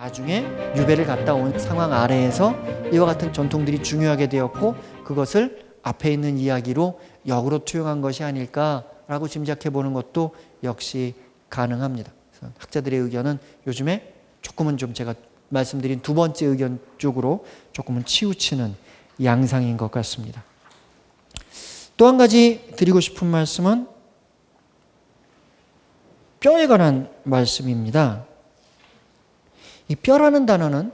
나중에 유배를 갔다 온 상황 아래에서 이와 같은 전통들이 중요하게 되었고 그것을 앞에 있는 이야기로 역으로 투영한 것이 아닐까라고 짐작해 보는 것도 역시 가능합니다. 그래서 학자들의 의견은 요즘에 조금은 좀 제가 말씀드린 두 번째 의견 쪽으로 조금은 치우치는 양상인 것 같습니다. 또 한 가지 드리고 싶은 말씀은 뼈에 관한 말씀입니다. 이 뼈라는 단어는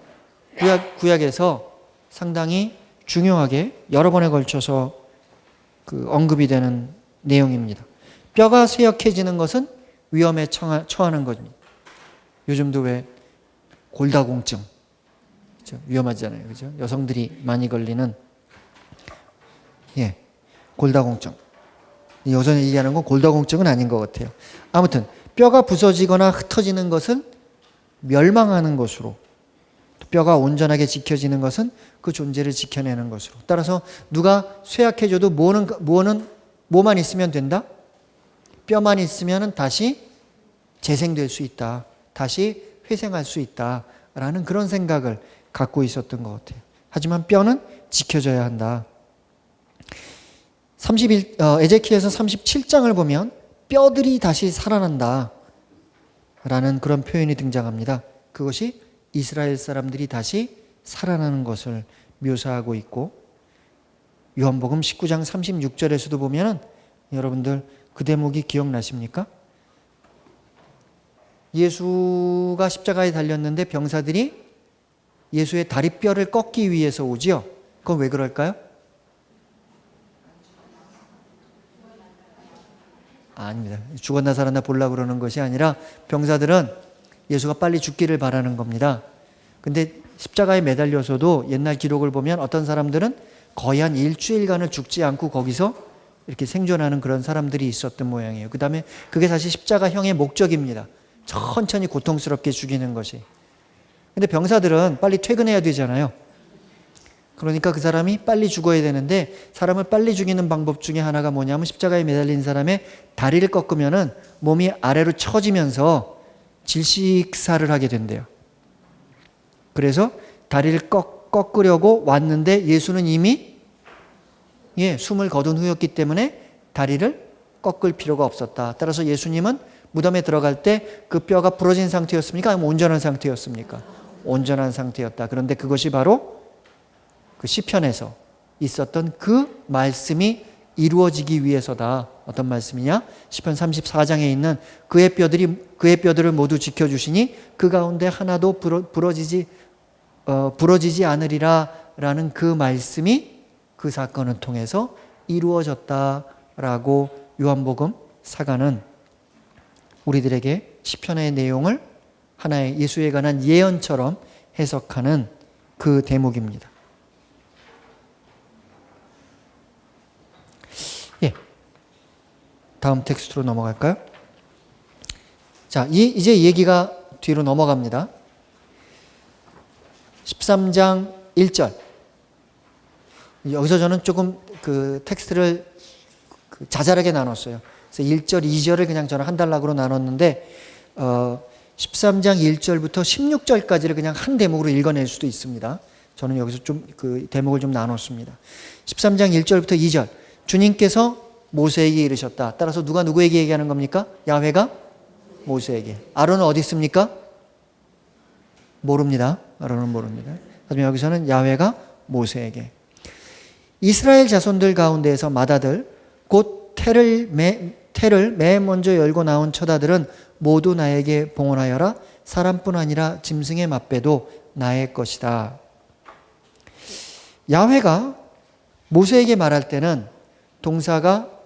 구약에서 상당히 중요하게 여러 번에 걸쳐서 언급이 되는 내용입니다. 뼈가 쇠약해지는 것은 위험에 처하는 것입니다. 요즘도 왜 골다공증, 그렇죠? 위험하잖아요, 그렇죠? 여성들이 많이 걸리는 골다공증. 여기서 얘기하는 건 골다공증은 아닌 것 같아요. 아무튼 뼈가 부서지거나 흩어지는 것은 멸망하는 것으로, 뼈가 온전하게 지켜지는 것은 그 존재를 지켜내는 것으로. 따라서 누가 쇠약해져도 뭐만 있으면 된다? 뼈만 있으면 다시 재생될 수 있다. 다시 회생할 수 있다라는 그런 생각을 갖고 있었던 것 같아요. 하지만 뼈는 지켜져야 한다. 에제키엘서 37장을 보면 뼈들이 다시 살아난다 라는 그런 표현이 등장합니다. 그것이 이스라엘 사람들이 다시 살아나는 것을 묘사하고 있고, 요한복음 19장 36절에서도 보면 여러분들 그 대목이 기억나십니까? 예수가 십자가에 달렸는데 병사들이 예수의 다리뼈를 꺾기 위해서 오지요. 그건 왜 그럴까요? 아닙니다. 죽었나 살았나 보려고 그러는 것이 아니라 병사들은 예수가 빨리 죽기를 바라는 겁니다. 근데 십자가에 매달려서도 옛날 기록을 보면 어떤 사람들은 거의 한 일주일간을 죽지 않고 거기서 이렇게 생존하는 그런 사람들이 있었던 모양이에요. 그 다음에 그게 사실 십자가형의 목적입니다. 천천히 고통스럽게 죽이는 것이. 근데 병사들은 빨리 퇴근해야 되잖아요. 그러니까 그 사람이 빨리 죽어야 되는데, 사람을 빨리 죽이는 방법 중에 하나가 뭐냐면 십자가에 매달린 사람의 다리를 꺾으면은 몸이 아래로 처지면서 질식사를 하게 된대요. 그래서 다리를 꺾으려고 왔는데 예수는 이미 숨을 거둔 후였기 때문에 다리를 꺾을 필요가 없었다. 따라서 예수님은 무덤에 들어갈 때 그 뼈가 부러진 상태였습니까? 아니면 온전한 상태였습니까? 온전한 상태였다. 그런데 그것이 바로 그 시편에서 있었던 그 말씀이 이루어지기 위해서다. 어떤 말씀이냐? 시편 34장에 있는 그의 뼈들을 모두 지켜주시니 그 가운데 하나도 부러지지 않으리라 라는 그 말씀이 그 사건을 통해서 이루어졌다라고 요한복음 사가는 우리들에게 시편의 내용을 하나의 예수에 관한 예언처럼 해석하는 그 대목입니다. 다음 텍스트로 넘어갈까요? 자, 이제 얘기가 뒤로 넘어갑니다. 13장 1절. 여기서 저는 조금 그 텍스트를 자잘하게 나눴어요. 그래서 1절, 2절을 그냥 저는 한 단락으로 나눴는데 13장 1절부터 16절까지를 그냥 한 대목으로 읽어낼 수도 있습니다. 저는 여기서 좀 그 대목을 좀 나눴습니다. 13장 1절부터 2절. 주님께서 모세에게 이르셨다. 따라서 누가 누구에게 얘기하는 겁니까? 야훼가 모세에게. 아론은 어디 있습니까? 모릅니다. 아론은 모릅니다. 하지만 여기서는 야훼가 모세에게. 이스라엘 자손들 가운데에서 맏아들 곧 태를 맨 먼저 열고 나온 첫 아들은 모두 나에게 봉헌하여라. 사람뿐 아니라 짐승의 맏배도 나의 것이다. 야훼가 모세에게 말할 때는 동사가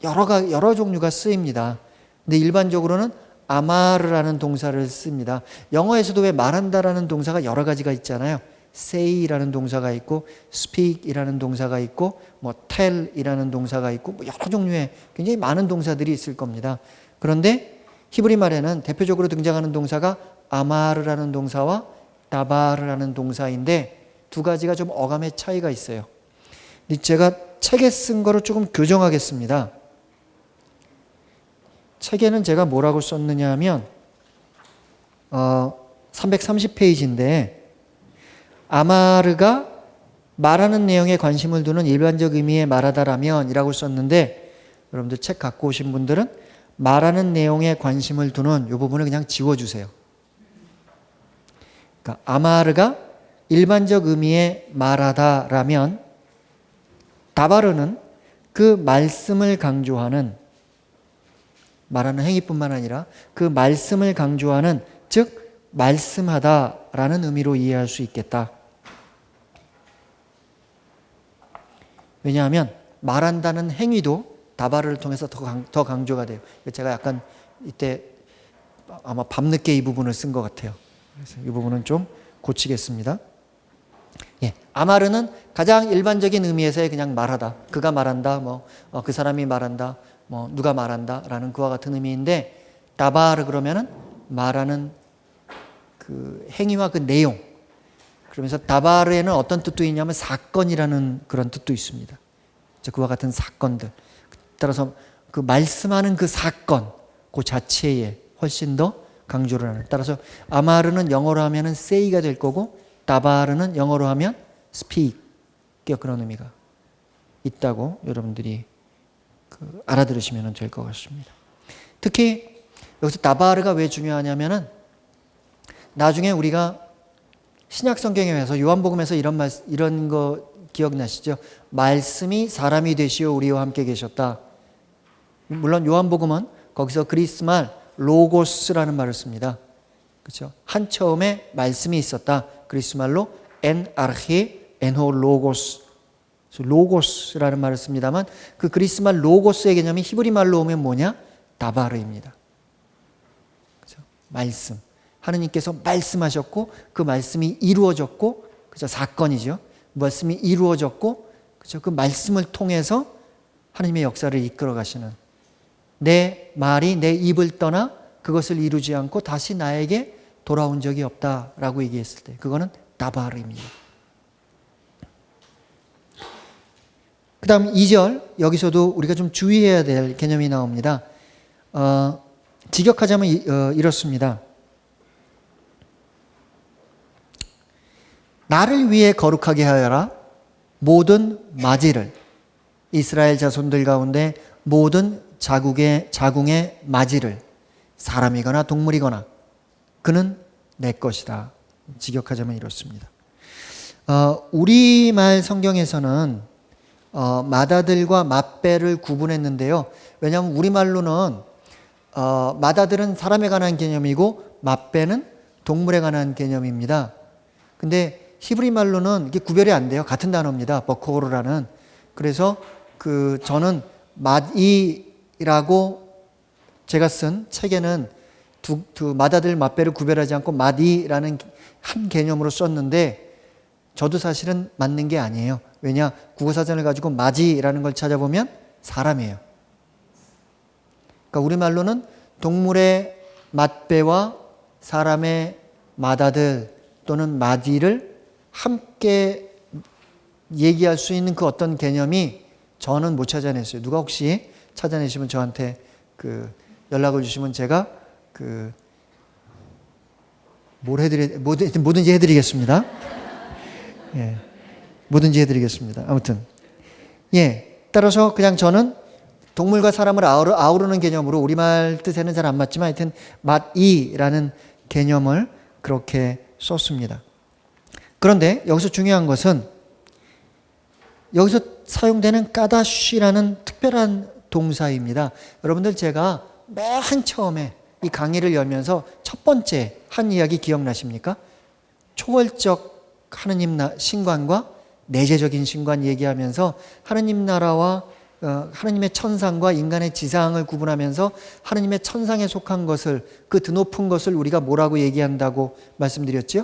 여러 종류가 쓰입니다. 근데 일반적으로는 아마르라는 동사를 씁니다. 영어에서도 왜 말한다라는 동사가 여러 가지가 있잖아요. say라는 동사가 있고 speak이라는 동사가 있고 tell이라는 동사가 있고 여러 종류의 굉장히 많은 동사들이 있을 겁니다. 그런데 히브리 말에는 대표적으로 등장하는 동사가 아마르라는 동사와 다바르라는 동사인데 두 가지가 좀 어감의 차이가 있어요. 제가 책에 쓴 거를 조금 교정하겠습니다. 책에는 제가 뭐라고 썼느냐 하면 330페이지인데 아마르가 말하는 내용에 관심을 두는 일반적 의미의 말하다라면 이라고 썼는데 여러분들 책 갖고 오신 분들은 말하는 내용에 관심을 두는 이 부분을 그냥 지워주세요. 그러니까 아마르가 일반적 의미의 말하다라면 다바르는 그 말씀을 강조하는 말하는 행위뿐만 아니라 그 말씀을 강조하는 즉 말씀하다라는 의미로 이해할 수 있겠다. 왜냐하면 말한다는 행위도 다바르를 통해서 더 강조가 돼요. 제가 약간 이때 아마 밤늦게 이 부분을 쓴 것 같아요. 그래서 이 부분은 좀 고치겠습니다. 예, 아마르는 가장 일반적인 의미에서의 그냥 말하다. 그가 말한다, 그 사람이 말한다, 누가 말한다라는 그와 같은 의미인데 다바르 그러면은 말하는 그 행위와 그 내용. 그러면서 다바르에는 어떤 뜻도 있냐면 사건이라는 그런 뜻도 있습니다. 그와 같은 사건들. 따라서 그 말씀하는 그 사건, 그 자체에 훨씬 더 강조를 하는. 따라서 아마르는 영어로 하면은 say가 될 거고 다바르는 영어로 하면 speak. 그런 의미가 있다고 여러분들이 알아들으시면 될 것 같습니다. 특히 여기서 다바르가 왜 중요하냐면은 나중에 우리가 신약 성경에서 요한복음에서 이런 거 기억나시죠? 말씀이 사람이 되시어 우리와 함께 계셨다. 물론 요한복음은 거기서 그리스말 로고스라는 말을 씁니다. 그렇죠? 한 처음에 말씀이 있었다. 그리스말로 엔 아르히 엔호 로고스. 로고스라는 말을 씁니다만 그 그리스말 로고스의 개념이 히브리 말로 오면 뭐냐? 다바르입니다. 그렇죠? 말씀. 하느님께서 말씀하셨고 그 말씀이 이루어졌고 그죠? 사건이죠. 말씀이 이루어졌고 그죠? 그 말씀을 통해서 하나님의 역사를 이끌어 가시는 내 말이 내 입을 떠나 그것을 이루지 않고 다시 나에게 돌아온 적이 없다라고 얘기했을 때 그거는 다바르입니다. 그 다음 2절 여기서도 우리가 좀 주의해야 될 개념이 나옵니다. 직역하자면 이렇습니다. 나를 위해 거룩하게 하여라. 모든 맞이를 이스라엘 자손들 가운데 모든 자궁의 맞이를 사람이거나 동물이거나 그는 내 것이다. 직역하자면 이렇습니다. 우리말 성경에서는 맏아들과 맏배를 구분했는데요. 왜냐하면 우리말로는 맏아들은 사람에 관한 개념이고 맏배는 동물에 관한 개념입니다. 근데 히브리 말로는 이게 구별이 안 돼요. 같은 단어입니다. 버코르라는. 그래서 저는 맏이라고 제가 쓴 책에는 두 맏아들 맏배를 구별하지 않고 맏이라는 한 개념으로 썼는데 저도 사실은 맞는 게 아니에요. 왜냐? 국어사전을 가지고 맏이라는 걸 찾아보면 사람이에요. 그러니까 우리말로는 동물의 맏배와 사람의 맏아들 또는 맏이를 함께 얘기할 수 있는 그 어떤 개념이 저는 못 찾아냈어요. 누가 혹시 찾아내시면 저한테 연락을 주시면 제가 뭐든지 해드리겠습니다. 예, 뭐든지 해드리겠습니다. 아무튼 따라서 그냥 저는 동물과 사람을 아우르는 개념으로 우리말 뜻에는 잘 안 맞지만 하여튼 맏이라는 개념을 그렇게 썼습니다. 그런데 여기서 중요한 것은 여기서 사용되는 까다쉬라는 특별한 동사입니다. 여러분들 제가 맨 처음에 이 강의를 열면서 첫 번째 한 이야기 기억나십니까? 초월적 하느님 신관과 내재적인 신관 얘기하면서 하느님 나라와 하느님의 천상과 인간의 지상을 구분하면서 하느님의 천상에 속한 것을 그 드높은 것을 우리가 뭐라고 얘기한다고 말씀드렸죠?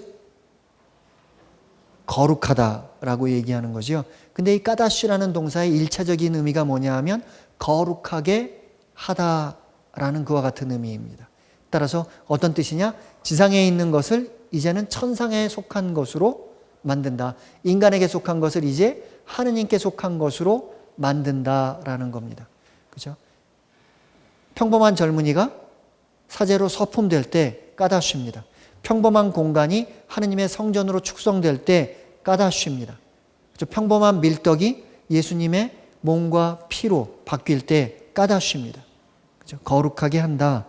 거룩하다라고 얘기하는 거죠. 근데 이 까다쉬라는 동사의 1차적인 의미가 뭐냐 하면 거룩하게 하다라는 그와 같은 의미입니다. 따라서 어떤 뜻이냐? 지상에 있는 것을 이제는 천상에 속한 것으로 만든다. 인간에게 속한 것을 이제 하느님께 속한 것으로 만든다라는 겁니다. 그죠? 평범한 젊은이가 사제로 서품될 때 까다쉬입니다. 평범한 공간이 하느님의 성전으로 축성될 때 까다쉽니다. 평범한 밀떡이 예수님의 몸과 피로 바뀔 때 까다쉽니다. 거룩하게 한다.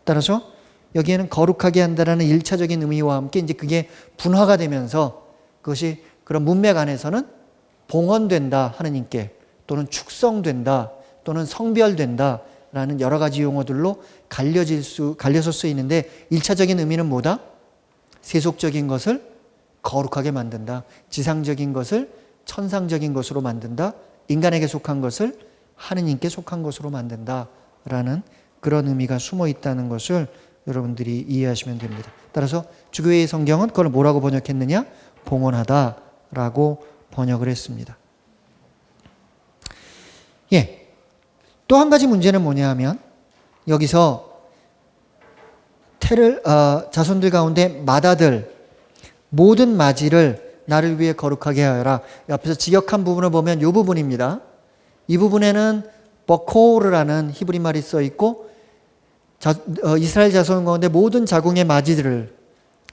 따라서 여기에는 거룩하게 한다라는 1차적인 의미와 함께 이제 그게 분화가 되면서 그것이 그런 문맥 안에서는 봉헌된다 하느님께, 또는 축성된다, 또는 성별된다 라는 여러 가지 용어들로 갈려서 쓰이는데, 1차적인 의미는 뭐다? 세속적인 것을 거룩하게 만든다. 지상적인 것을 천상적인 것으로 만든다. 인간에게 속한 것을 하느님께 속한 것으로 만든다 라는 그런 의미가 숨어 있다는 것을 여러분들이 이해하시면 됩니다. 따라서 주교회의 성경은 그걸 뭐라고 번역했느냐? 봉헌하다라고 번역을 했습니다. 예. 또 한 가지 문제는 뭐냐 하면, 여기서 자손들 가운데 맏아들 모든 맏이를 나를 위해 거룩하게 하여라. 옆에서 직역한 부분을 보면 이 부분입니다. 이 부분에는 버코르라는 히브리 말이 써 있고, 이스라엘 자손 가운데 모든 자궁의 맏이들을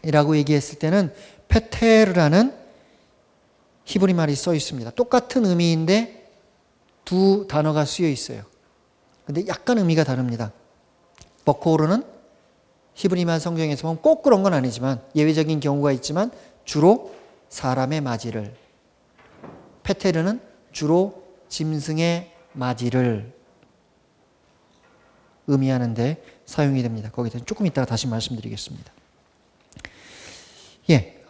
이라고 얘기했을 때는 페테르라는 히브리 말이 써 있습니다. 똑같은 의미인데 두 단어가 쓰여 있어요. 근데 약간 의미가 다릅니다. 버코르는 히브리 말 성경에서 보면 꼭 그런 건 아니지만 예외적인 경우가 있지만 주로 사람의 맏이를, 페테르는 주로 짐승의 맏이를 의미하는데 사용이 됩니다. 거기에 대해서 조금 이따가 다시 말씀드리겠습니다. 예,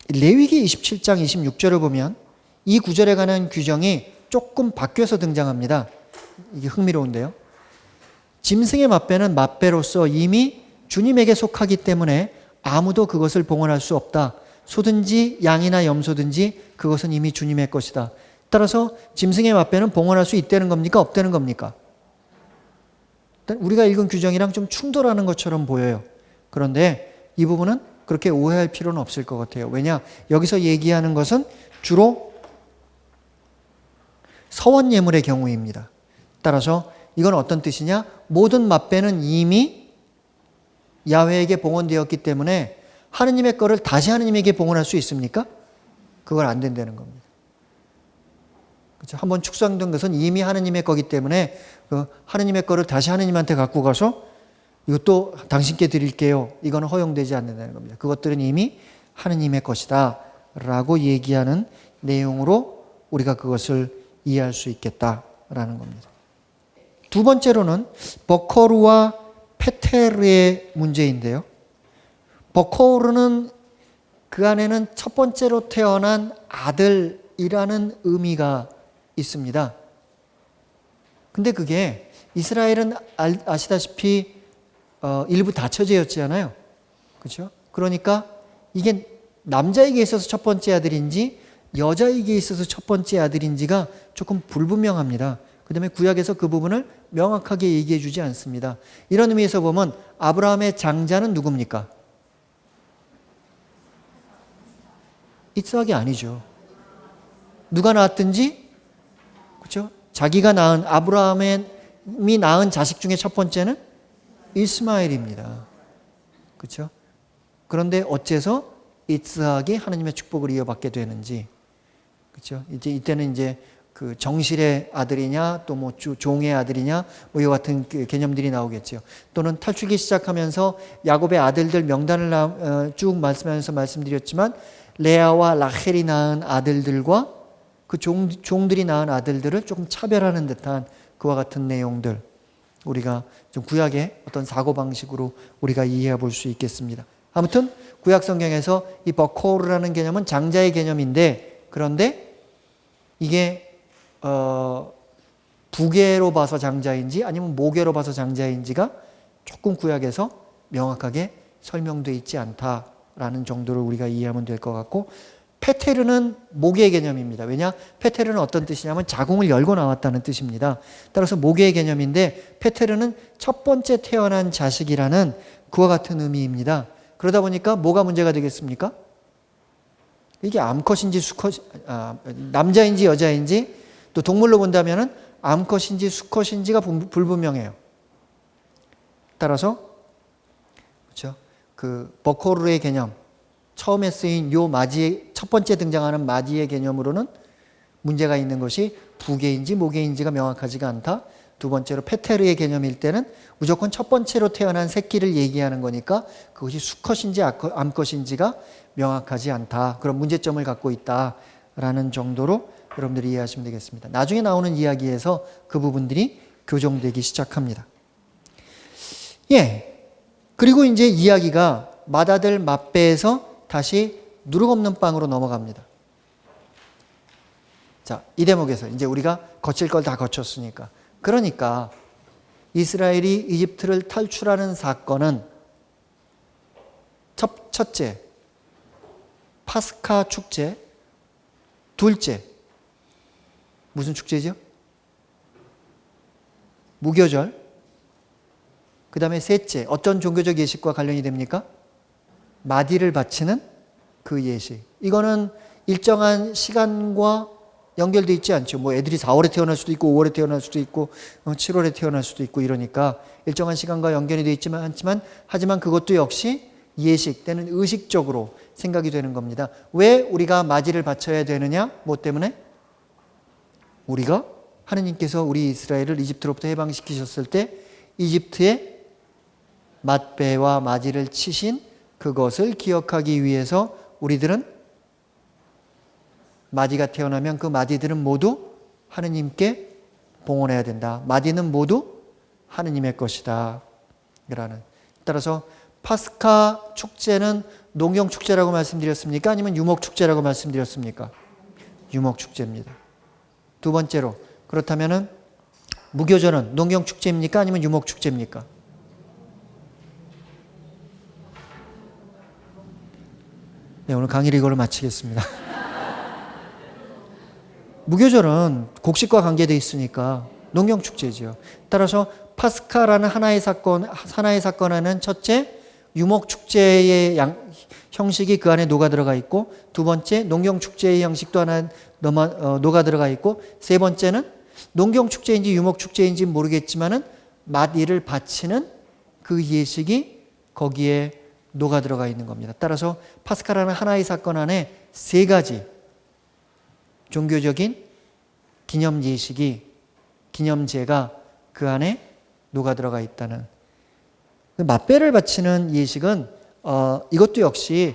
레위기 27장 26절을 보면 이 구절에 관한 규정이 조금 바뀌어서 등장합니다. 이게 흥미로운데요. 짐승의 맏배는 맏배로서 이미 주님에게 속하기 때문에 아무도 그것을 봉헌할 수 없다. 소든지 양이나 염소든지 그것은 이미 주님의 것이다. 따라서 짐승의 맏배는 봉헌할 수 있다는 겁니까? 없다는 겁니까? 우리가 읽은 규정이랑 좀 충돌하는 것처럼 보여요. 그런데 이 부분은 그렇게 오해할 필요는 없을 것 같아요. 왜냐? 여기서 얘기하는 것은 주로 서원 예물의 경우입니다. 따라서 이건 어떤 뜻이냐? 모든 맏배는 이미 야훼에게 봉헌되었기 때문에 하느님의 거를 다시 하느님에게 봉헌할 수 있습니까? 그걸 안 된다는 겁니다. 그렇죠? 한번 축성된 것은 이미 하느님의 거기 때문에 그 하느님의 거를 다시 하느님한테 갖고 가서 이것도 당신께 드릴게요. 이건 허용되지 않는다는 겁니다. 그것들은 이미 하느님의 것이다 라고 얘기하는 내용으로 우리가 그것을 이해할 수 있겠다라는 겁니다. 두 번째로는 버코르와 페테르의 문제인데요. 버코르는 그 안에는 첫 번째로 태어난 아들이라는 의미가 있습니다. 근데 그게 이스라엘은 아시다시피 일부 다처제였잖아요. 그렇죠? 그러니까 이게 남자에게 있어서 첫 번째 아들인지 여자에게 있어서 첫 번째 아들인지가 조금 불분명합니다. 그 다음에 구약에서 그 부분을 명확하게 얘기해 주지 않습니다. 이런 의미에서 보면 아브라함의 장자는 누굽니까? 이삭이 아니죠. 누가 낳았든지, 그렇죠? 자기가 낳은, 아브라함이 낳은 자식 중에 첫 번째는 이스마엘입니다. 그렇죠? 그런데 어째서 이삭이 하나님의 축복을 이어받게 되는지, 그렇죠? 이때는 이제 그 정실의 아들이냐, 또 뭐 종의 아들이냐, 뭐 이와 같은 그 개념들이 나오겠죠. 또는 탈출기 시작하면서 야곱의 아들들 명단을 쭉 말씀하면서 말씀드렸지만 레아와 라헬이 낳은 아들들과 그 종들이 낳은 아들들을 조금 차별하는 듯한 그와 같은 내용들, 우리가 좀 구약의 어떤 사고방식으로 우리가 이해해 볼 수 있겠습니다. 아무튼 구약 성경에서 이 버코르라는 개념은 장자의 개념인데, 그런데 이게 부계로 봐서 장자인지 아니면 모계로 봐서 장자인지가 조금 구약에서 명확하게 설명되어 있지 않다라는 정도로 우리가 이해하면 될 것 같고, 페테르는 모계의 개념입니다. 왜냐? 페테르는 어떤 뜻이냐면 자궁을 열고 나왔다는 뜻입니다. 따라서 모계의 개념인데 페테르는 첫 번째 태어난 자식이라는 그와 같은 의미입니다. 그러다 보니까 뭐가 문제가 되겠습니까? 이게 암컷인지 수컷, 남자인지 여자인지, 또 동물로 본다면은 암컷인지 수컷인지가 불분명해요. 따라서 그렇죠? 그 버코르의 개념, 처음에 쓰인 요 마지의 첫 번째 등장하는 마지의 개념으로는 문제가 있는 것이 부계인지 모계인지가 명확하지가 않다. 두 번째로 페테르의 개념일 때는 무조건 첫 번째로 태어난 새끼를 얘기하는 거니까 그것이 수컷인지 암컷인지가 명확하지 않다. 그런 문제점을 갖고 있다라는 정도로 여러분들이 이해하시면 되겠습니다. 나중에 나오는 이야기에서 그 부분들이 교정되기 시작합니다. 예. 그리고 이제 이야기가 맏아들 맏배에서 다시 누룩 없는 빵으로 넘어갑니다. 자, 이 대목에서 이제 우리가 거칠 걸 다 거쳤으니까. 그러니까 이스라엘이 이집트를 탈출하는 사건은 첫째, 파스카 축제. 둘째, 무슨 축제죠? 무교절. 그 다음에 셋째, 어떤 종교적 예식과 관련이 됩니까? 마디를 바치는 그 예식. 이거는 일정한 시간과 연결되어 있지 않죠. 뭐 애들이 4월에 태어날 수도 있고 5월에 태어날 수도 있고 7월에 태어날 수도 있고 이러니까 일정한 시간과 연결이 되어 있지만 하지만 그것도 역시 예식 때는 의식적으로 생각이 되는 겁니다. 왜 우리가 마디를 바쳐야 되느냐? 뭐 때문에? 우리가 하느님께서 우리 이스라엘을 이집트로부터 해방시키셨을 때 이집트의 맏배와 마디를 치신 그것을 기억하기 위해서 우리들은 마디가 태어나면 그 마디들은 모두 하느님께 봉헌해야 된다. 마디는 모두 하느님의 것이다. 라는. 따라서 파스카 축제는 농경축제라고 말씀드렸습니까? 아니면 유목축제라고 말씀드렸습니까? 유목축제입니다. 두 번째로 그렇다면 무교절은 농경축제입니까? 아니면 유목축제입니까? 네, 오늘 강의를 이걸로 마치겠습니다. 무교절은 곡식과 관계되어 있으니까 농경축제죠. 따라서 파스카라는 하나의 사건 안에는 첫째, 유목축제의 형식이 그 안에 녹아들어가 있고 두 번째, 농경축제의 형식도 하나 녹아들어가 있고 세 번째는 농경축제인지 유목축제인지 모르겠지만은 마디를 바치는 그 예식이 거기에 녹아들어가 있는 겁니다. 따라서 파스카라는 하나의 사건 안에 세 가지 종교적인 기념 예식이, 기념제가 그 안에 녹아들어가 있다는. 맏배를 바치는 예식은 이것도 역시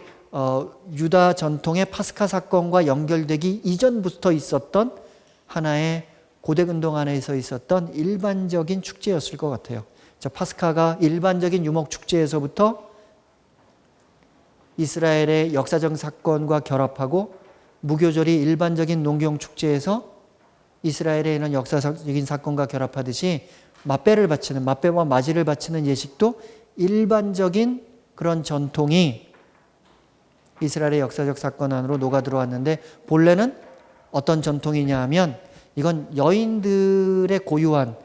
유다 전통의 파스카 사건과 연결되기 이전부터 있었던 하나의 고대근동 안에서 있었던 일반적인 축제였을 것 같아요. 자, 파스카가 일반적인 유목축제에서부터 이스라엘의 역사적 사건과 결합하고 무교절이 일반적인 농경축제에서 이스라엘에 있는 역사적인 사건과 결합하듯이 맏배와 마지를 바치는 예식도 일반적인 그런 전통이 이스라엘의 역사적 사건 안으로 녹아들어왔는데 본래는 어떤 전통이냐 하면 이건 여인들의 고유한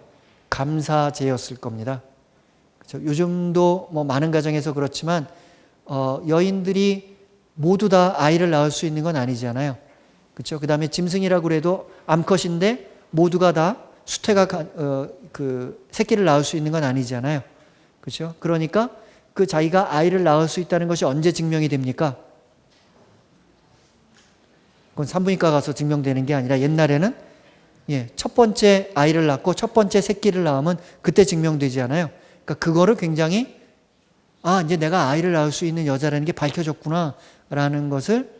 감사제였을 겁니다. 그렇죠? 요즘도 뭐 많은 가정에서 그렇지만 여인들이 모두 다 아이를 낳을 수 있는 건 아니잖아요. 그렇죠? 그 다음에 짐승이라고 그래도 암컷인데 모두가 다 수태가 그 새끼를 낳을 수 있는 건 아니잖아요. 그렇죠? 그러니까 그 자기가 아이를 낳을 수 있다는 것이 언제 증명이 됩니까? 그건 산부인과 가서 증명되는 게 아니라 옛날에는 첫 번째 아이를 낳고 첫 번째 새끼를 낳으면 그때 증명되지 않아요. 그러니까 그거를 굉장히 이제 내가 아이를 낳을 수 있는 여자라는 게 밝혀졌구나 라는 것을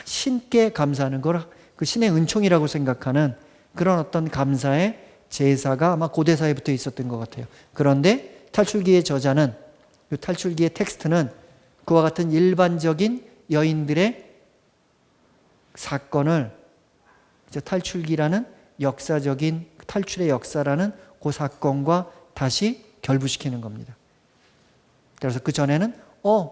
신께 감사하는 걸 그 신의 은총이라고 생각하는 그런 어떤 감사의 제사가 아마 고대사회부터 있었던 것 같아요. 그런데 탈출기의 저자는, 이 탈출기의 텍스트는 그와 같은 일반적인 여인들의 사건을 탈출기라는 역사적인 탈출의 역사라는 그 사건과 다시 결부시키는 겁니다. 그래서 그 전에는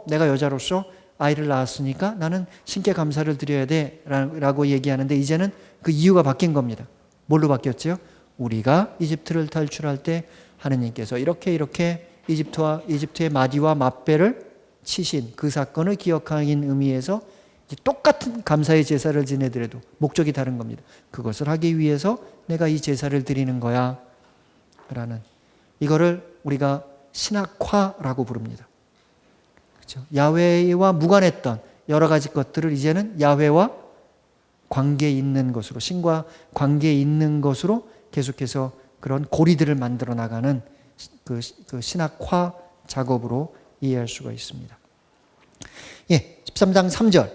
내가 여자로서 아이를 낳았으니까 나는 신께 감사를 드려야 돼 라고 얘기하는데 이제는 그 이유가 바뀐 겁니다. 뭘로 바뀌었죠? 우리가 이집트를 탈출할 때 하느님께서 이렇게 이집트의 마디와 맏배를 치신 그 사건을 기억하는 의미에서 똑같은 감사의 제사를 지내더라도 목적이 다른 겁니다. 그것을 하기 위해서 내가 이 제사를 드리는 거야 라는, 이거를 우리가 신학화라고 부릅니다. 그렇죠? 야훼와 무관했던 여러 가지 것들을 이제는 야훼와 관계 있는 것으로, 신과 관계 있는 것으로 계속해서 그런 고리들을 만들어 나가는 그 신학화 작업으로 이해할 수가 있습니다. 13장 3절.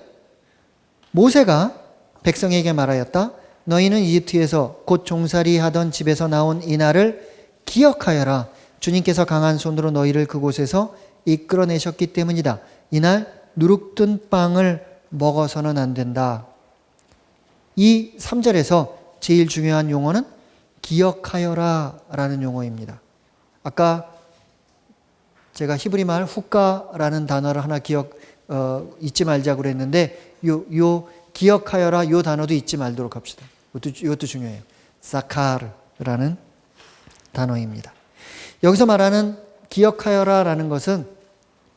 모세가 백성에게 말하였다. 너희는 이집트에서 곧 종살이 하던 집에서 나온 이날을 기억하여라. 주님께서 강한 손으로 너희를 그곳에서 이끌어내셨기 때문이다. 이날 누룩된 빵을 먹어서는 안 된다. 이 3절에서 제일 중요한 용어는 기억하여라 라는 용어입니다. 아까 제가 히브리 말 후카라는 단어를 하나 잊지 말자고 그랬는데 요 기억하여라 요 단어도 잊지 말도록 합시다. 이것도 중요해요. 사카르라는 단어입니다. 여기서 말하는 기억하여라 라는 것은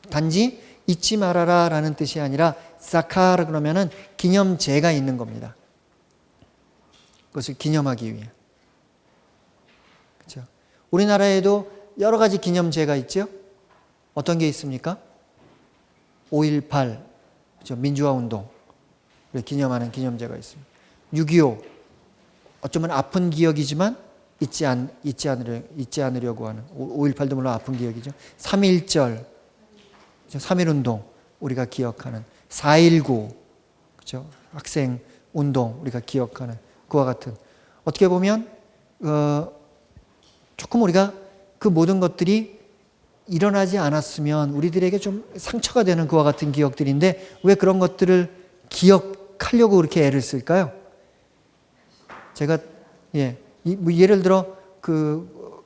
단지 잊지 말아라 라는 뜻이 아니라 사카르 그러면은 기념제가 있는 겁니다. 그것을 기념하기 위해. 그렇죠? 우리나라에도 여러 가지 기념제가 있죠? 어떤 게 있습니까? 5.18 그렇죠? 민주화 운동을 기념하는 기념제가 있습니다. 6.25 어쩌면 아픈 기억이지만 잊지 않으려고 하는 5.18도 물론 아픈 기억이죠. 3.1절 3.1운동 우리가 기억하는 4.19 그렇죠? 학생 운동 우리가 기억하는 그와 같은 어떻게 보면 조금 우리가 그 모든 것들이 일어나지 않았으면 우리들에게 좀 상처가 되는 그와 같은 기억들인데 왜 그런 것들을 기억하려고 그렇게 애를 쓸까요? 제가 예를 들어 그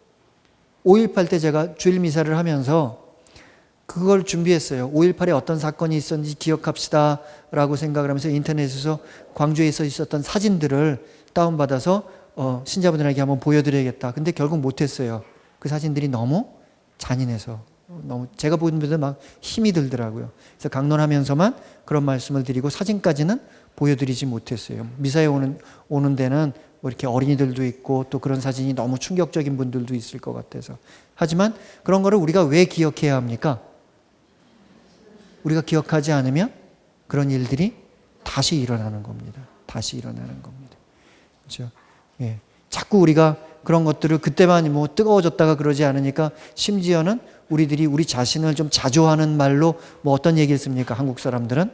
5.18 때 제가 주일 미사를 하면서 그걸 준비했어요. 5.18에 어떤 사건이 있었는지 기억합시다 라고 생각을 하면서 인터넷에서 광주에서 있었던 사진들을 다운받아서 신자분들에게 한번 보여드려야겠다. 근데 결국 못했어요. 그 사진들이 너무 잔인해서 너무 제가 보는데도 막 힘이 들더라고요. 그래서 강론하면서만 그런 말씀을 드리고 사진까지는 보여드리지 못했어요. 미사에 오는 데는 뭐 이렇게 어린이들도 있고 또 그런 사진이 너무 충격적인 분들도 있을 것 같아서. 하지만 그런 거를 우리가 왜 기억해야 합니까? 우리가 기억하지 않으면 그런 일들이 다시 일어나는 겁니다. 다시 일어나는 겁니다. 그렇죠? 예. 자꾸 우리가 그런 것들을 그때만 뭐 뜨거워졌다가 그러지 않으니까 심지어는 우리들이 우리 자신을 좀 자조하는 말로 뭐 어떤 얘기를 씁니까? 한국 사람들은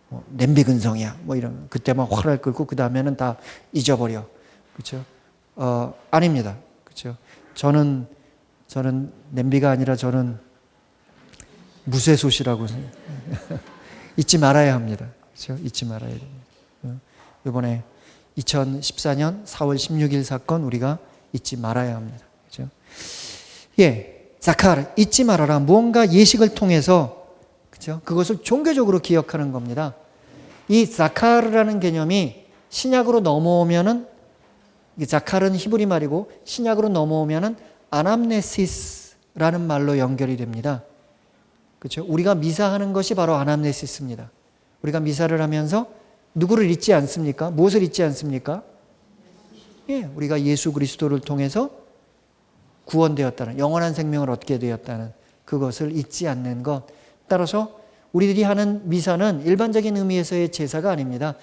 뭐 냄비 근성이야. 뭐 이런 그때만 화를 끌고 그 다음에는 다 잊어버려. 그렇죠? 아닙니다. 그렇죠? 저는 냄비가 아니라 저는 무쇠솥이라고 잊지 말아야 합니다. 그렇죠? 잊지 말아야 됩니다. 이번에 2014년 4월 16일 사건 우리가 잊지 말아야 합니다. 그렇죠? 사카르 잊지 말아라. 무언가 예식을 통해서 그렇죠? 그것을 종교적으로 기억하는 겁니다. 이 사카르라는 개념이 신약으로 넘어오면은 자카르는 히브리 말이고 신약으로 넘어오면은 아남네시스라는 말로 연결이 됩니다. 그렇죠? 우리가 미사하는 것이 바로 아남네시스입니다. 우리가 미사를 하면서 누구를 잊지 않습니까? 무엇을 잊지 않습니까? 우리가 예수 그리스도를 통해서 구원되었다는 영원한 생명을 얻게 되었다는 그것을 잊지 않는 것. 따라서 우리들이 하는 미사는 일반적인 의미에서의 제사가 아닙니다.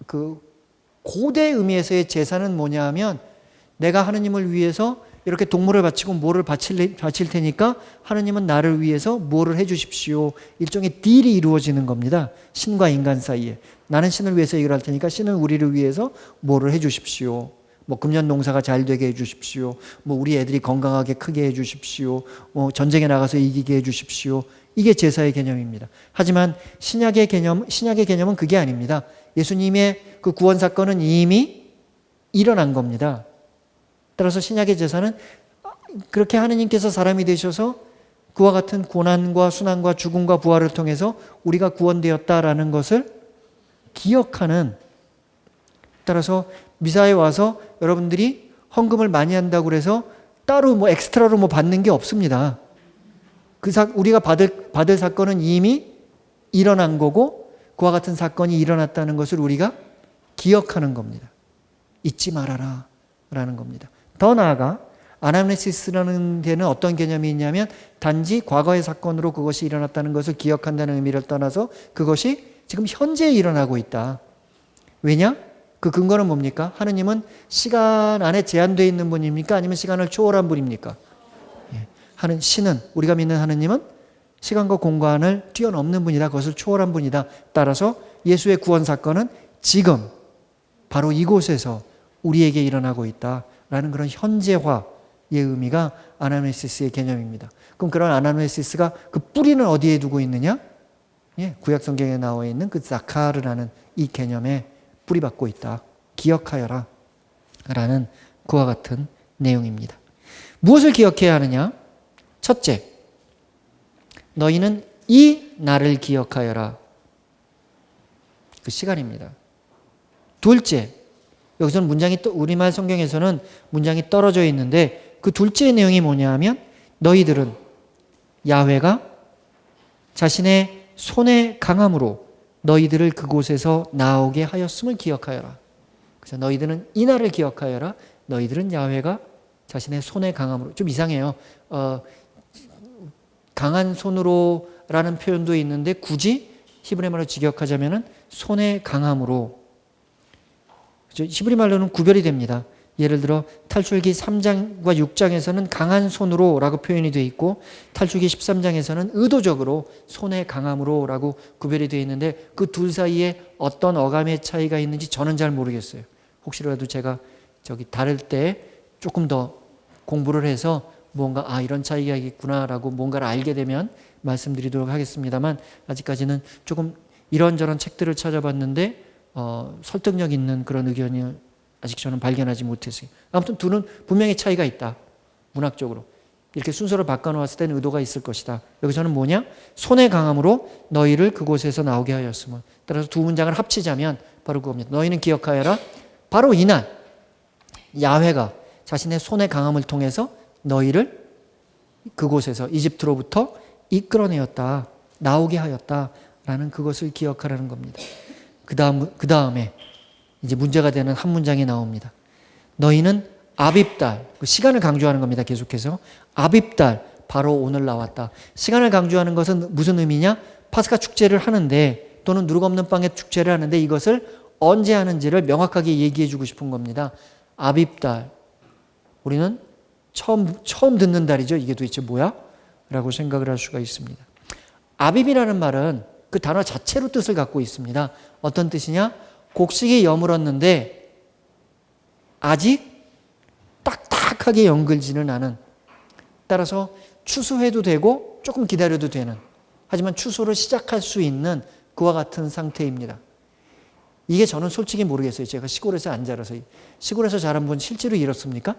그 고대 의미에서의 제사는 뭐냐 하면 내가 하느님을 위해서 이렇게 동물을 바치고 뭐를 바칠 테니까 하느님은 나를 위해서 뭐를 해 주십시오. 일종의 딜이 이루어지는 겁니다. 신과 인간 사이에. 나는 신을 위해서 이걸 할 테니까 신은 우리를 위해서 뭐를 해 주십시오. 뭐 금년 농사가 잘 되게 해 주십시오. 뭐 우리 애들이 건강하게 크게 해 주십시오. 뭐 전쟁에 나가서 이기게 해 주십시오. 이게 제사의 개념입니다. 하지만 신약의 개념은 그게 아닙니다. 예수님의 그 구원 사건은 이미 일어난 겁니다. 따라서 신약의 제사는 그렇게 하느님께서 사람이 되셔서 그와 같은 고난과 순환과 죽음과 부활을 통해서 우리가 구원되었다라는 것을 기억하는, 따라서 미사에 와서 여러분들이 헌금을 많이 한다고 해서 따로 뭐 엑스트라로 뭐 받는 게 없습니다. 우리가 받을 사건은 이미 일어난 거고 그와 같은 사건이 일어났다는 것을 우리가 기억하는 겁니다. 잊지 말아라 라는 겁니다. 더 나아가 아나므네시스라는 데는 어떤 개념이 있냐면 단지 과거의 사건으로 그것이 일어났다는 것을 기억한다는 의미를 떠나서 그것이 지금 현재 일어나고 있다. 왜냐? 그 근거는 뭡니까? 하느님은 시간 안에 제한되어 있는 분입니까? 아니면 시간을 초월한 분입니까? 신은, 우리가 믿는 하느님은 시간과 공간을 뛰어넘는 분이다. 그것을 초월한 분이다. 따라서 예수의 구원 사건은 지금 바로 이곳에서 우리에게 일어나고 있다라는 그런 현재화의 의미가 아나므네시스의 개념입니다. 그럼 그런 아나므네시스가 그 뿌리는 어디에 두고 있느냐? 구약 성경에 나와 있는 그 자카르라는 이 개념에 뿌리박고 있다. 기억하여라 라는 그와 같은 내용입니다. 무엇을 기억해야 하느냐? 첫째, 너희는 이 날을 기억하여라. 그 시간입니다. 둘째, 여기서는 문장이 우리말 성경에서는 문장이 떨어져 있는데 그 둘째 내용이 뭐냐 하면 너희들은 야훼가 자신의 손의 강함으로 너희들을 그곳에서 나오게 하였음을 기억하여라. 그래서 너희들은 이 날을 기억하여라. 너희들은 야훼가 자신의 손의 강함으로. 좀 이상해요. 강한 손으로라는 표현도 있는데 굳이 히브리 말로 직역하자면은 손의 강함으로. 히브리 말로는 구별이 됩니다. 예를 들어 탈출기 3장과 6장에서는 강한 손으로 라고 표현이 되어 있고 탈출기 13장에서는 의도적으로 손의 강함으로 라고 구별이 되어 있는데 그 둘 사이에 어떤 어감의 차이가 있는지 저는 잘 모르겠어요. 혹시라도 제가 다를 때 조금 더 공부를 해서 뭔가 이런 차이가 있구나라고 뭔가를 알게 되면 말씀드리도록 하겠습니다만 아직까지는 조금 이런저런 책들을 찾아봤는데 설득력 있는 그런 의견을 아직 저는 발견하지 못했어요. 아무튼 둘은 분명히 차이가 있다. 문학적으로. 이렇게 순서를 바꿔놓았을 때는 의도가 있을 것이다. 여기서는 뭐냐? 손의 강함으로 너희를 그곳에서 나오게 하였음을. 따라서 두 문장을 합치자면 바로 그겁니다. 너희는 기억하여라. 바로 이날 야훼가 자신의 손의 강함을 통해서 너희를 그곳에서 이집트로부터 이끌어내었다. 나오게 하였다라는 그것을 기억하라는 겁니다. 그 다음에 이제 문제가 되는 한 문장이 나옵니다. 너희는 아빕달, 그 시간을 강조하는 겁니다. 계속해서 아빕달, 바로 오늘 나왔다. 시간을 강조하는 것은 무슨 의미냐? 파스카 축제를 하는데 또는 누룩 없는 빵의 축제를 하는데 이것을 언제 하는지를 명확하게 얘기해 주고 싶은 겁니다. 아빕달, 우리는 처음 듣는 달이죠. 이게 도대체 뭐야? 라고 생각을 할 수가 있습니다. 아빕이라는 말은 그 단어 자체로 뜻을 갖고 있습니다. 어떤 뜻이냐? 곡식이 여물었는데 아직 딱딱하게 연글지는 않은, 따라서 추수해도 되고 조금 기다려도 되는, 하지만 추수를 시작할 수 있는 그와 같은 상태입니다. 이게 저는 솔직히 모르겠어요. 제가 시골에서 안 자라서. 시골에서 자란 분 실제로 이렇습니까?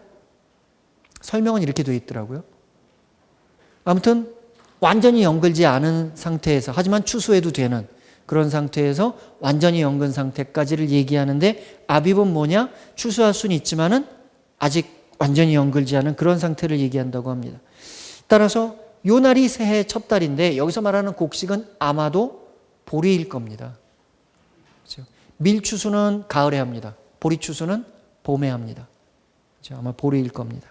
설명은 이렇게 되어 있더라고요. 아무튼 완전히 연글지 않은 상태에서, 하지만 추수해도 되는 그런 상태에서 완전히 연근 상태까지를 얘기하는데 아빕은 뭐냐? 추수할 수는 있지만은 아직 완전히 연글지 않은 그런 상태를 얘기한다고 합니다. 따라서 요 날이 새해 첫 달인데 여기서 말하는 곡식은 아마도 보리일 겁니다. 그렇죠? 밀추수는 가을에 합니다. 보리추수는 봄에 합니다. 그렇죠? 아마 보리일 겁니다.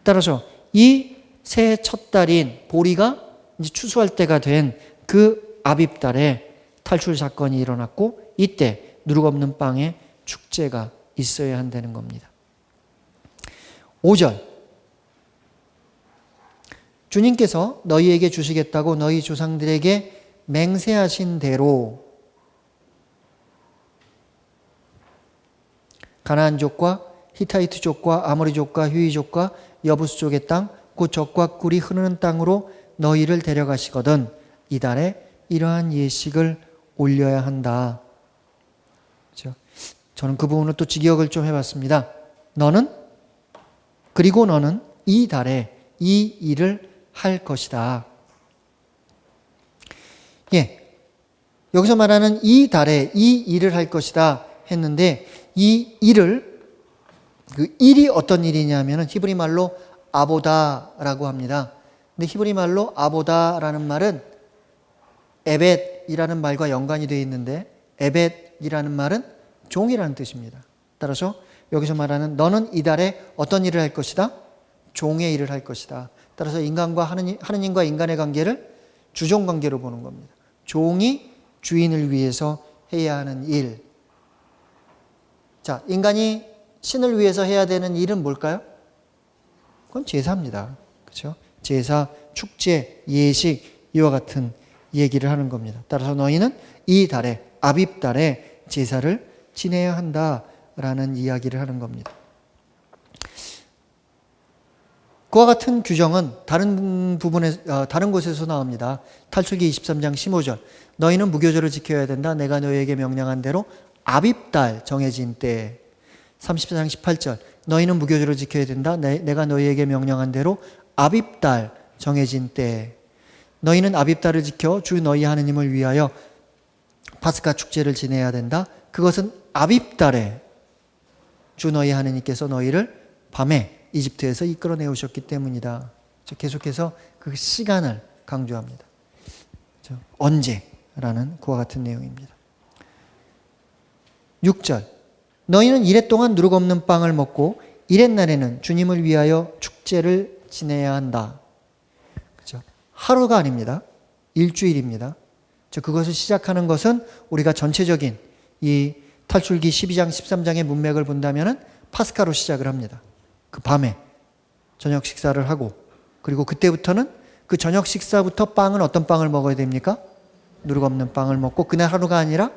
따라서 이 새해 첫 달인 보리가 이제 추수할 때가 된 그 아빕달에 탈출 사건이 일어났고 이때 누룩 없는 빵의 축제가 있어야 한다는 겁니다. 5절, 주님께서 너희에게 주시겠다고 너희 조상들에게 맹세하신 대로 가나안족과 히타이트족과 아모리족과 휴이족과 여부스족의 땅 곧 젖과 꿀이 흐르는 땅으로 너희를 데려가시거든 이달에 이러한 예식을 올려야 한다. 그렇죠? 저는 그 부분을 또 직역을 좀 해봤습니다. 그리고 너는 이 달에 이 일을 할 것이다. 예, 여기서 말하는 이 달에 이 일을 할 것이다 했는데 이 일을, 그 일이 어떤 일이냐면은 히브리 말로 아보다라고 합니다. 근데 히브리 말로 아보다라는 말은 에벳이라는 말과 연관이 되어 있는데 에벳이라는 말은 종이라는 뜻입니다. 따라서 여기서 말하는 너는 이달에 어떤 일을 할 것이다? 종의 일을 할 것이다. 따라서 인간과 하느님과 인간의 관계를 주종 관계로 보는 겁니다. 종이 주인을 위해서 해야 하는 일. 자, 인간이 신을 위해서 해야 되는 일은 뭘까요? 그건 제사입니다. 그렇죠? 제사, 축제, 예식 이와 같은 얘기를 하는 겁니다. 따라서 너희는 이 달에 아빕달에 제사를 지내야 한다라는 이야기를 하는 겁니다. 그와 같은 규정은 다른 곳에서 나옵니다. 탈출기 23장 15절. 너희는 무교절을 지켜야 된다. 내가 너희에게 명령한 대로 아빕달 정해진 때에. 34장 18절. 너희는 무교절을 지켜야 된다. 내가 너희에게 명령한 대로 아빕달 정해진 때에. 너희는 아빕달을 지켜 주 너희 하느님을 위하여 파스카 축제를 지내야 된다. 그것은 아빕달에 주 너희 하느님께서 너희를 밤에 이집트에서 이끌어내오셨기 때문이다. 계속해서 그 시간을 강조합니다. 언제라는 그와 같은 내용입니다. 6절. 너희는 이레 동안 누룩 없는 빵을 먹고 이렛날에는 주님을 위하여 축제를 지내야 한다. 그렇죠? 하루가 아닙니다. 일주일입니다. 그것을 시작하는 것은 우리가 전체적인 이 탈출기 12장 13장의 문맥을 본다면 파스카로 시작을 합니다. 그 밤에 저녁 식사를 하고, 그리고 그때부터는 그 저녁 식사부터 빵은 어떤 빵을 먹어야 됩니까? 누룩 없는 빵을 먹고, 그날 하루가 아니라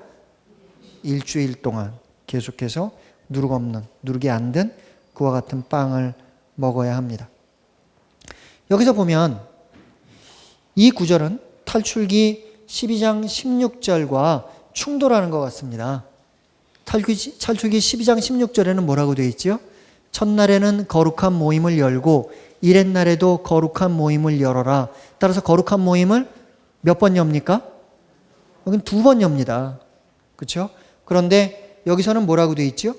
일주일 동안 계속해서 누룩이 안 든 그와 같은 빵을 먹어야 합니다. 여기서 보면 이 구절은 탈출기 12장 16절과 충돌하는 것 같습니다. 탈출기 12장 16절에는 뭐라고 되어 있지요? 첫날에는 거룩한 모임을 열고 이렛날에도 거룩한 모임을 열어라. 따라서 거룩한 모임을 몇 번 엽니까? 여기는 2번 엽니다. 그렇죠? 그런데 여기서는 뭐라고 되어 있지요?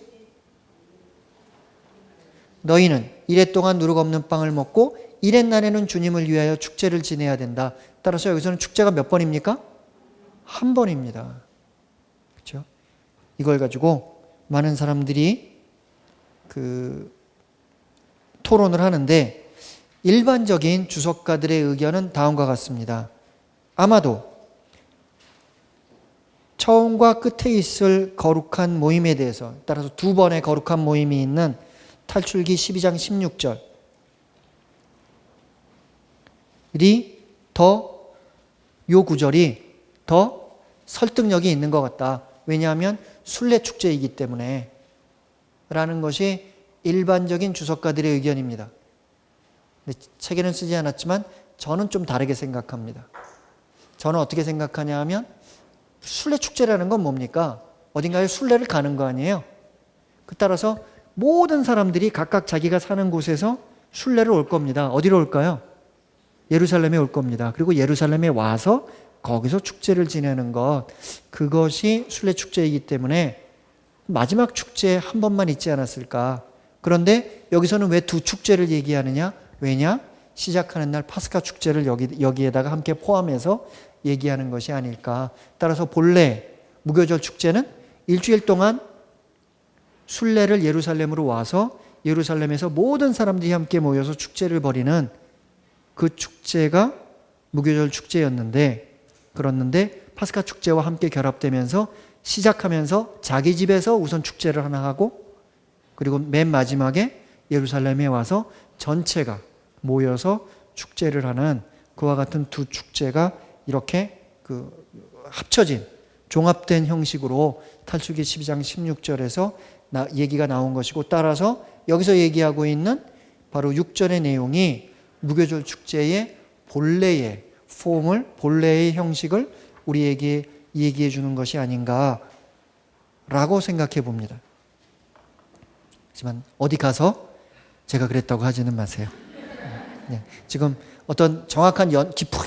너희는 이레 동안 누룩 없는 빵을 먹고 이렛날에는 주님을 위하여 축제를 지내야 된다. 따라서 여기서는 축제가 몇 번입니까? 1번입니다. 그렇죠? 이걸 가지고 많은 사람들이 토론을 하는데, 일반적인 주석가들의 의견은 다음과 같습니다. 아마도 처음과 끝에 있을 거룩한 모임에 대해서, 따라서 2번의 거룩한 모임이 있는 탈출기 12장 16절이 요 구절이 더 설득력이 있는 것 같다. 왜냐하면 순례 축제이기 때문에 라는 것이 일반적인 주석가들의 의견입니다. 근데 책에는 쓰지 않았지만 저는 좀 다르게 생각합니다. 저는 어떻게 생각하냐 하면, 순례 축제라는 건 뭡니까? 어딘가에 순례를 가는 거 아니에요? 따라서 모든 사람들이 각각 자기가 사는 곳에서 순례를 올 겁니다. 어디로 올까요? 예루살렘에 올 겁니다. 그리고 예루살렘에 와서 거기서 축제를 지내는 것, 그것이 순례 축제이기 때문에 마지막 축제에 한 번만 있지 않았을까. 그런데 여기서는 왜 2축제를 얘기하느냐? 왜냐? 시작하는 날 파스카 축제를 여기에다가 함께 포함해서 얘기하는 것이 아닐까. 따라서 본래 무교절 축제는 일주일 동안 순례를 예루살렘으로 와서 예루살렘에서 모든 사람들이 함께 모여서 축제를 벌이는 그 축제가 무교절 축제였는데, 그렇는데 파스카 축제와 함께 결합되면서 시작하면서 자기 집에서 우선 축제를 하나 하고, 그리고 맨 마지막에 예루살렘에 와서 전체가 모여서 축제를 하는 그와 같은 2축제가 이렇게 합쳐진 종합된 형식으로 탈출기 12장 16절에서 얘기가 나온 것이고, 따라서 여기서 얘기하고 있는 바로 6절의 내용이 무교절 축제의 본래의 폼을, 본래의 형식을 우리에게 얘기해 주는 것이 아닌가라고 생각해 봅니다. 하지만 어디 가서 제가 그랬다고 하지는 마세요. 지금 어떤 정확한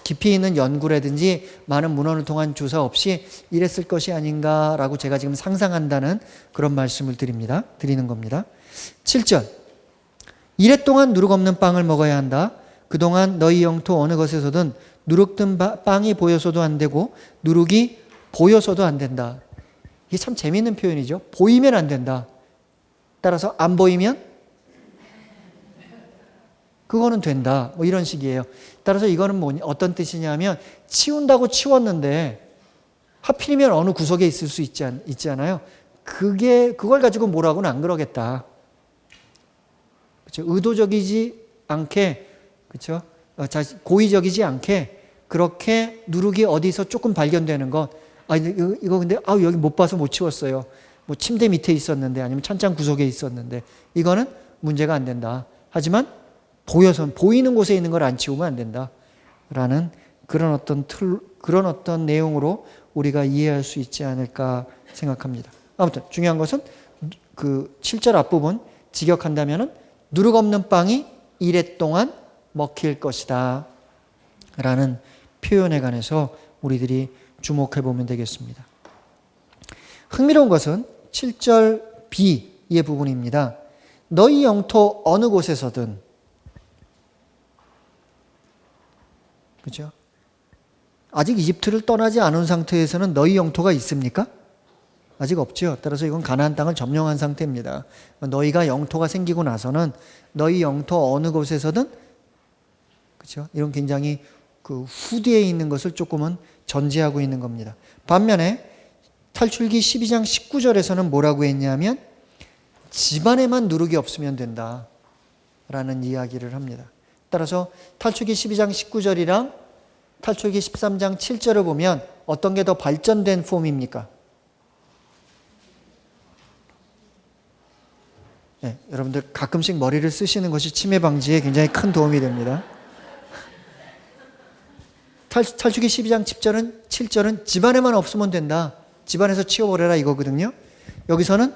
깊이 있는 연구라든지 많은 문헌을 통한 조사 없이 이랬을 것이 아닌가라고 제가 지금 상상한다는 그런 말씀을 드리는 겁니다. 7절. 이레 동안 누룩 없는 빵을 먹어야 한다. 그동안 너희 영토 어느 것에서든 누룩 든 빵이 보여서도 안 되고 누룩이 보여서도 안 된다. 이게 참 재미있는 표현이죠. 보이면 안 된다. 따라서 안 보이면 그거는 된다. 뭐 이런 식이에요. 따라서 이거는 어떤 뜻이냐면 치운다고 치웠는데 하필이면 어느 구석에 있을 수 있잖아요. 그걸 가지고 뭐라고는 안 그러겠다. 그렇죠? 의도적이지 않게, 그렇죠? 고의적이지 않게 그렇게 누룩이 어디서 조금 발견되는 것. 이거 근데 여기 못 봐서 못 치웠어요. 뭐 침대 밑에 있었는데 아니면 찬장 구석에 있었는데 이거는 문제가 안 된다. 하지만 보이는 곳에 있는 걸 안 치우면 안 된다라는 그런 어떤 내용으로 우리가 이해할 수 있지 않을까 생각합니다. 아무튼 중요한 것은 그 7절 앞부분 직역한다면은 누룩 없는 빵이 이레 동안 먹힐 것이다 라는 표현에 관해서 우리들이 주목해 보면 되겠습니다. 흥미로운 것은 7절 B의 부분입니다. 너희 영토 어느 곳에서든, 그죠? 아직 이집트를 떠나지 않은 상태에서는 너희 영토가 있습니까? 아직 없죠. 따라서 이건 가나안 땅을 점령한 상태입니다. 너희가 영토가 생기고 나서는 너희 영토 어느 곳에서든, 그렇죠? 이런 굉장히 그 후대에 있는 것을 조금은 전제하고 있는 겁니다. 반면에 탈출기 12장 19절에서는 뭐라고 했냐면 집안에만 누룩이 없으면 된다라는 이야기를 합니다. 따라서 탈출기 12장 19절이랑 탈출기 13장 7절을 보면 어떤 게 더 발전된 폼입니까? 네, 여러분들 가끔씩 머리를 쓰시는 것이 치매 방지에 굉장히 큰 도움이 됩니다. 탈출기 12장 7절은 집안에만 없으면 된다. 집안에서 치워버려라 이거거든요. 여기서는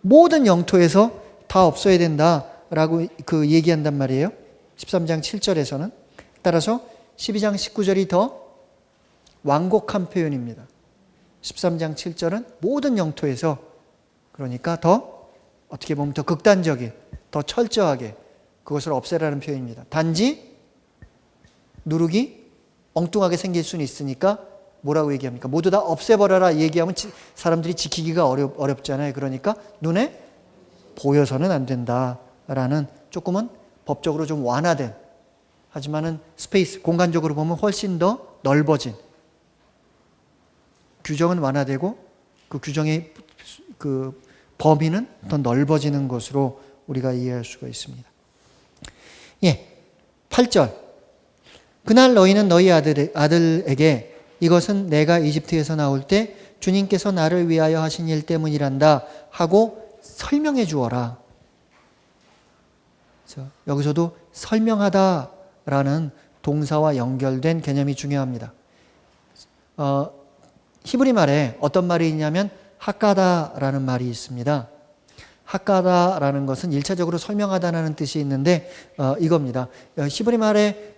모든 영토에서 다 없어야 된다라고 그 얘기한단 말이에요. 13장 7절에서는. 따라서 12장 19절이 더 완곡한 표현입니다. 13장 7절은 모든 영토에서, 그러니까 더 어떻게 보면 더 극단적인, 더 철저하게 그것을 없애라는 표현입니다. 단지 누룩이 엉뚱하게 생길 수는 있으니까 뭐라고 얘기합니까? 모두 다 없애버려라 얘기하면 사람들이 지키기가 어렵잖아요. 그러니까 눈에 보여서는 안 된다라는 조금은 법적으로 좀 완화된, 하지만은 스페이스, 공간적으로 보면 훨씬 더 넓어진, 규정은 완화되고 그 규정의 그 범위는 더 넓어지는 것으로 우리가 이해할 수가 있습니다. 8절. 그날 너희는 너희 아들에게 이것은 내가 이집트에서 나올 때 주님께서 나를 위하여 하신 일 때문이란다 하고 설명해 주어라. 여기서도 설명하다라는 동사와 연결된 개념이 중요합니다. 히브리 말에 어떤 말이 있냐면 하까다라는 말이 있습니다. 하까다라는 것은 1차적으로 설명하다라는 뜻이 있는데 이겁니다. 히브리 말의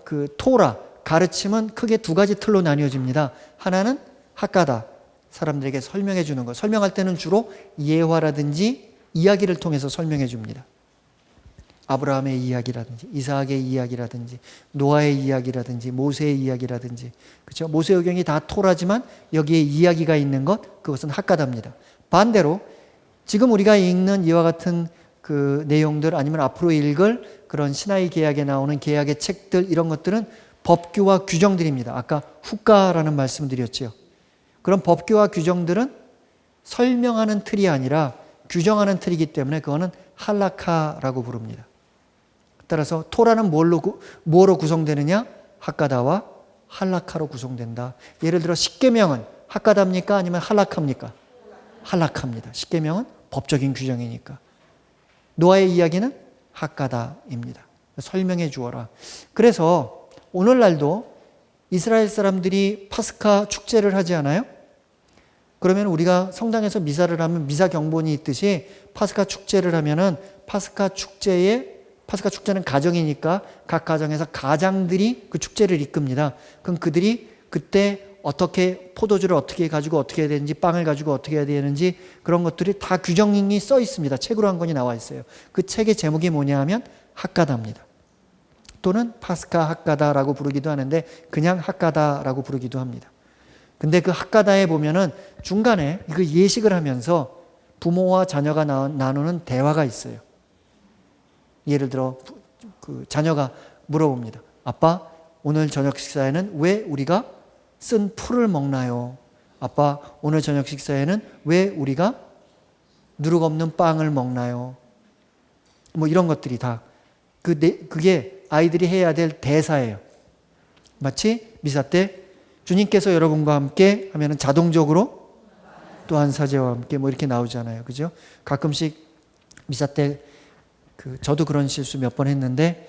그 토라, 가르침은 크게 두 가지 틀로 나뉘어집니다. 하나는 하까다, 사람들에게 설명해 주는 것. 설명할 때는 주로 예화라든지 이야기를 통해서 설명해 줍니다. 아브라함의 이야기라든지 이삭의 이야기라든지 노아의 이야기라든지 모세의 이야기라든지, 그렇죠? 모세오경이 다 토라지만 여기에 이야기가 있는 것, 그것은 하까다입니다. 반대로 지금 우리가 읽는 이와 같은 그 내용들, 아니면 앞으로 읽을 그런 신하의 계약에 나오는 계약의 책들, 이런 것들은 법규와 규정들입니다. 아까 후카라는 말씀드렸죠. 그런 법규와 규정들은 설명하는 틀이 아니라 규정하는 틀이기 때문에 그거는 할라카라고 부릅니다. 따라서 토라는 뭐로 구성되느냐? 하까다와 할라카로 구성된다. 예를 들어 십계명은 하까다입니까? 아니면 할라카입니까? 할라카입니다. 십계명은 법적인 규정이니까. 노아의 이야기는 하까다입니다. 설명해 주어라. 그래서 오늘날도 이스라엘 사람들이 파스카 축제를 하지 않아요? 그러면 우리가 성당에서 미사를 하면 미사 경본이 있듯이 파스카 축제를 하면은 파스카 축제는 가정이니까 각 가정에서 가장들이 그 축제를 이끕니다. 그럼 그들이 그때 어떻게 포도주를 어떻게 가지고 어떻게 해야 되는지, 빵을 가지고 어떻게 해야 되는지, 그런 것들이 다 규정이 써 있습니다. 책으로 한 권이 나와 있어요. 그 책의 제목이 뭐냐 하면 하까다입니다. 또는 파스카 하까다라고 부르기도 하는데 그냥 하까다라고 부르기도 합니다. 근데 그 하까다에 보면은 중간에 그 예식을 하면서 부모와 자녀가 나누는 대화가 있어요. 예를 들어 그 자녀가 물어봅니다. 아빠, 오늘 저녁 식사에는 왜 우리가 쓴 풀을 먹나요? 아빠, 오늘 저녁 식사에는 왜 우리가 누룩 없는 빵을 먹나요? 뭐 이런 것들이 다 그게 아이들이 해야 될 대사예요. 마치 미사 때 주님께서 여러분과 함께 하면은 자동적으로 또한 사제와 함께 뭐 이렇게 나오잖아요. 그죠? 가끔씩 미사 때 저도 그런 실수 몇 번 했는데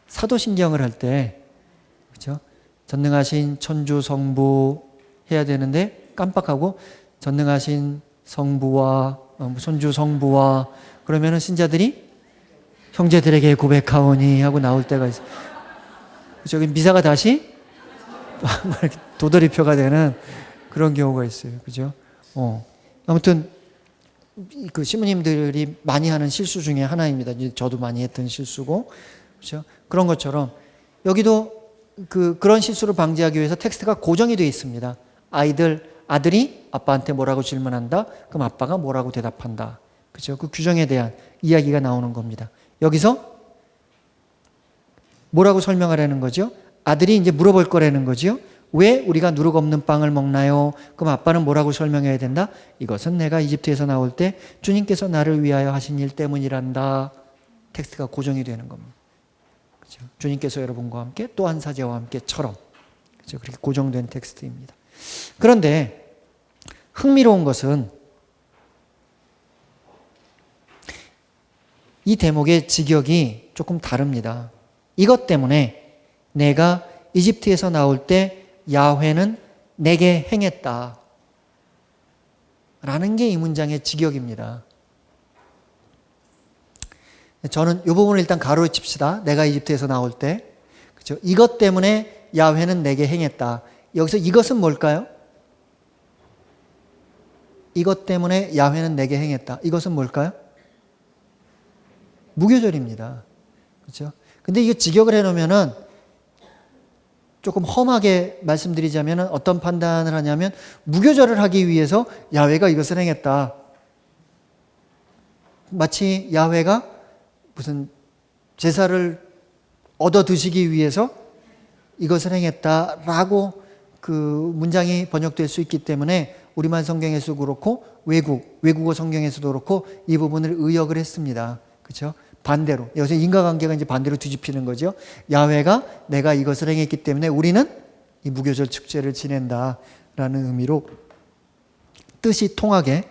사도신경을 할 때 그죠? 전능하신 천주 성부 해야 되는데 깜빡하고 전능하신 성부와 손주 성부와 그러면은 신자들이 형제들에게 고백하오니 하고 나올 때가 있어요. 저기 미사가 다시 도돌이표가 되는 그런 경우가 있어요. 그죠? 아무튼 그 신부님들이 많이 하는 실수 중에 하나입니다. 저도 많이 했던 실수고, 그렇죠? 그런 것처럼 여기도 그런 실수를 방지하기 위해서 텍스트가 고정이 되어 있습니다. 아들이 아빠한테 뭐라고 질문한다. 그럼 아빠가 뭐라고 대답한다. 그렇죠? 그 규정에 대한 이야기가 나오는 겁니다. 여기서 뭐라고 설명하라는 거죠? 아들이 이제 물어볼 거라는 거죠. 왜 우리가 누룩 없는 빵을 먹나요? 그럼 아빠는 뭐라고 설명해야 된다? 이것은 내가 이집트에서 나올 때 주님께서 나를 위하여 하신 일 때문이란다. 텍스트가 고정이 되는 겁니다. 그렇죠? 주님께서 여러분과 함께 또 한 사제와 함께처럼 그렇죠? 그렇게 고정된 텍스트입니다. 그런데 흥미로운 것은 이 대목의 직역이 조금 다릅니다. 이것 때문에 내가 이집트에서 나올 때 야훼는 내게 행했다 라는 게 이 문장의 직역입니다. 저는 이 부분을 일단 가로에 칩시다. 내가 이집트에서 나올 때 그렇죠? 이것 때문에 야훼는 내게 행했다. 여기서 이것은 뭘까요? 이것 때문에 야훼는 내게 행했다. 이것은 뭘까요? 무교절입니다. 그렇죠? 근데 이거 직역을 해놓으면은 조금 험하게 말씀드리자면 어떤 판단을 하냐면 무교절을 하기 위해서 야훼가 이것을 행했다. 마치 야훼가 무슨 제사를 얻어 드시기 위해서 이것을 행했다라고 그 문장이 번역될 수 있기 때문에 우리말 성경에서도 그렇고 외국어 성경에서도 그렇고 이 부분을 의역을 했습니다. 그렇죠? 반대로 여기서 인과관계가 이제 반대로 뒤집히는 거죠. 야훼가 내가 이것을 행했기 때문에 우리는 이 무교절 축제를 지낸다라는 의미로 뜻이 통하게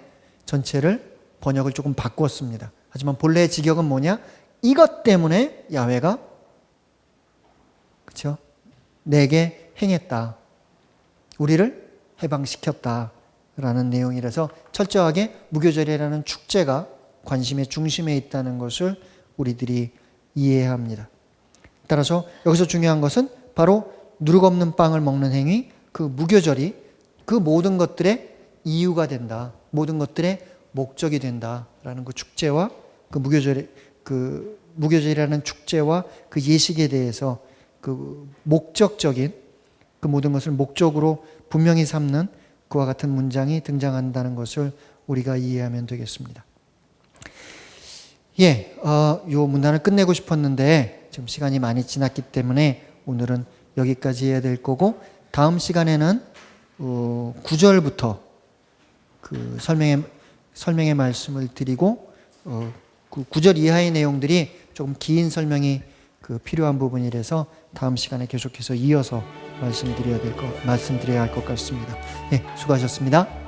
전체를 번역을 조금 바꾸었습니다. 하지만 본래의 직역은 뭐냐? 이것 때문에 야훼가 그렇죠? 내게 행했다. 우리를 해방시켰다라는 내용이라서 철저하게 무교절이라는 축제가 관심의 중심에 있다는 것을 우리들이 이해해야 합니다. 따라서 여기서 중요한 것은 바로 누룩 없는 빵을 먹는 행위, 그 무교절이 그 모든 것들의 이유가 된다. 모든 것들의 목적이 된다라는 그 축제와 그 무교절이라는 축제와 그 예식에 대해서 그 목적적인 그 모든 것을 목적으로 분명히 삼는 그와 같은 문장이 등장한다는 것을 우리가 이해하면 되겠습니다. 요 문단을 끝내고 싶었는데 지금 시간이 많이 지났기 때문에 오늘은 여기까지 해야 될 거고 다음 시간에는 9절부터 그 설명의 말씀을 드리고 그 9절 이하의 내용들이 조금 긴 설명이 필요한 부분이라서 다음 시간에 계속해서 이어서 말씀드려야 할 것 같습니다. 수고하셨습니다.